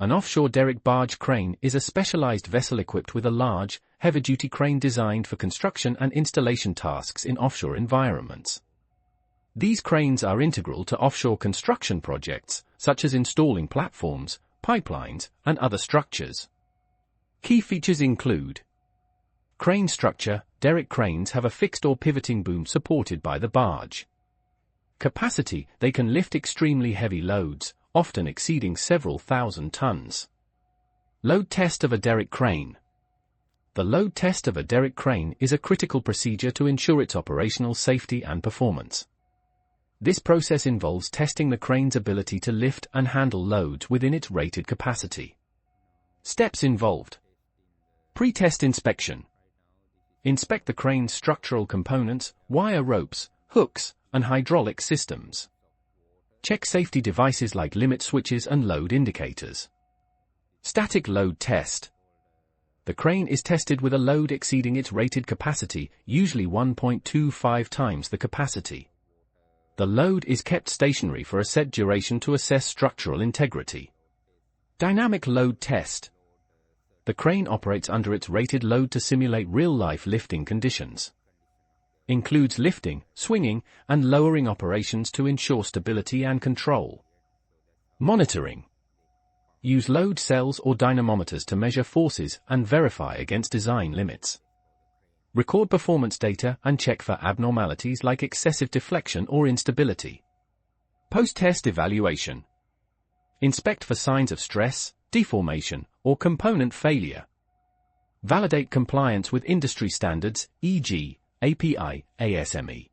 An offshore derrick barge crane is a specialized vessel equipped with a large, heavy-duty crane designed for construction and installation tasks in offshore environments. These cranes are integral to offshore construction projects, such as installing platforms, pipelines, and other structures. Key features include: crane structure. Derrick cranes have a fixed or pivoting boom supported by the barge. Capacity. They can lift extremely heavy loads, often exceeding several thousand tons. Load test of a derrick crane. The load test of a derrick crane is a critical procedure to ensure its operational safety and performance. This process involves testing the crane's ability to lift and handle loads within its rated capacity. Steps involved: pre-test inspection. Inspect the crane's structural components, wire ropes, hooks, and hydraulic systems. Check safety devices like limit switches and load indicators. Static load test. The crane is tested with a load exceeding its rated capacity, usually 1.25 times the capacity. The load is kept stationary for a set duration to assess structural integrity. Dynamic load test. The crane operates under its rated load to simulate real-life lifting conditions. Includes lifting, swinging, and lowering operations to ensure stability and control. Monitoring. Use load cells or dynamometers to measure forces and verify against design limits. Record performance data and check for abnormalities like excessive deflection or instability. Post-test evaluation. Inspect for signs of stress, deformation, or component failure. Validate compliance with industry standards, e.g., API, ASME.